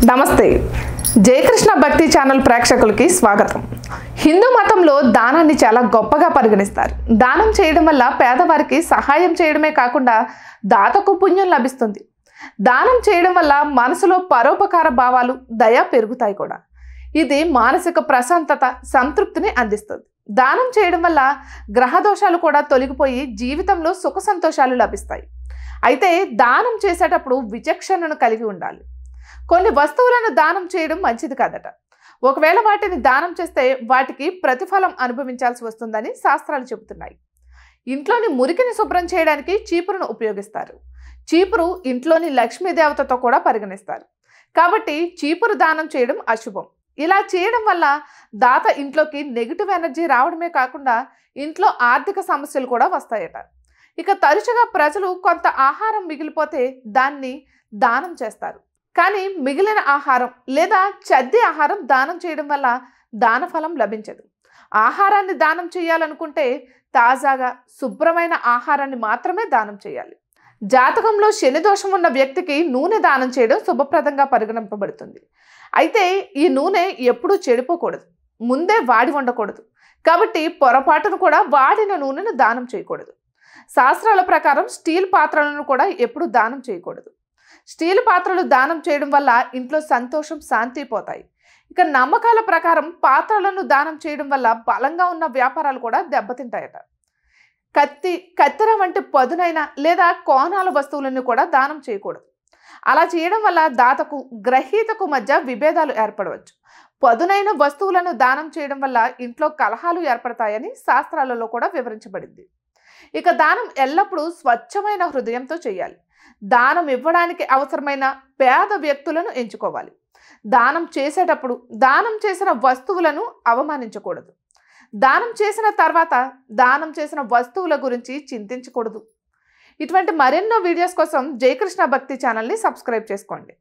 నమస్తే జయకృష్ణ భక్తి ఛానల్ ప్రేక్షకులకి స్వాగతం. హిందూ మతంలో దానాన్ని చాలా గొప్పగా పరిగణిస్తారు. దానం చేయడం వల్ల పేదవారికి సహాయం చేయడమే కాకుండా దాతకు పుణ్యం లభిస్తుంది. దానం చేయడం వల్ల మనసులో పరోపకార భావాలు, దయ పెరుగుతాయి కూడా. ఇది మానసిక ప్రశాంతత, సంతృప్తిని అందిస్తుంది. దానం చేయడం వల్ల గ్రహ దోషాలు కూడా తొలగిపోయి జీవితంలో సుఖ సంతోషాలు లభిస్తాయి. అయితే దానం చేసేటప్పుడు విచక్షణను కలిగి ఉండాలి. కొన్ని వస్తువులను దానం చేయడం మంచిది కాదట. ఒకవేళ వాటిని దానం చేస్తే వాటికి ప్రతిఫలం అనుభవించాల్సి వస్తుందని శాస్త్రాలు చెబుతున్నాయి. ఇంట్లోని మురికిని శుభ్రం చేయడానికి చీపురును ఉపయోగిస్తారు. చీపురు ఇంట్లోని లక్ష్మీదేవతతో కూడా పరిగణిస్తారు. కాబట్టి చీపురు దానం చేయడం అశుభం. ఇలా చేయడం వల్ల దాత ఇంట్లోకి నెగిటివ్ ఎనర్జీ రావడమే కాకుండా ఇంట్లో ఆర్థిక సమస్యలు కూడా వస్తాయట. ఇక తరచుగా ప్రజలు కొంత ఆహారం మిగిలిపోతే దాన్ని దానం చేస్తారు. కానీ మిగిలిన ఆహారం లేదా చద్ది ఆహారం దానం చేయడం వల్ల దానఫలం లభించదు. ఆహారాన్ని దానం చేయాలనుకుంటే తాజాగా శుభ్రమైన ఆహారాన్ని మాత్రమే దానం చేయాలి. జాతకంలో శని దోషం ఉన్న వ్యక్తికి నూనె దానం చేయడం శుభప్రదంగా పరిగణింపబడుతుంది. అయితే ఈ నూనె ఎప్పుడూ చెడిపోకూడదు, ముందే వాడి ఉండకూడదు. కాబట్టి పొరపాటును కూడా వాడిన నూనెను దానం చేయకూడదు. శాస్త్రాల ప్రకారం స్టీల్ పాత్రలను కూడా ఎప్పుడూ దానం చేయకూడదు. స్టీల్ పాత్రలు దానం చేయడం వల్ల ఇంట్లో సంతోషం, శాంతి పోతాయి. ఇక నమ్మకాల ప్రకారం పాత్రలను దానం చేయడం వల్ల బలంగా ఉన్న వ్యాపారాలు కూడా దెబ్బతింటాయట. కత్తెర వంటి పదునైన లేదా కోణాల వస్తువులను కూడా దానం చేయకూడదు. అలా చేయడం వల్ల దాతకు, గ్రహీతకు మధ్య విభేదాలు ఏర్పడవచ్చు. పదునైన వస్తువులను దానం చేయడం వల్ల ఇంట్లో కలహాలు ఏర్పడతాయని శాస్త్రాలలో కూడా వివరించబడింది. ఇక దానం ఎల్లప్పుడూ స్వచ్ఛమైన హృదయంతో చేయాలి. దానం ఇవ్వడానికి అవసరమైన పేద వ్యక్తులను ఎంచుకోవాలి. దానం చేసేటప్పుడు దానం చేసిన వస్తువులను అవమానించకూడదు. దానం చేసిన తర్వాత దానం చేసిన వస్తువుల గురించి చింతించకూడదు. ఇటువంటి మరెన్నో వీడియోస్ కోసం జయకృష్ణ భక్తి ఛానల్ని సబ్స్క్రైబ్ చేసుకోండి.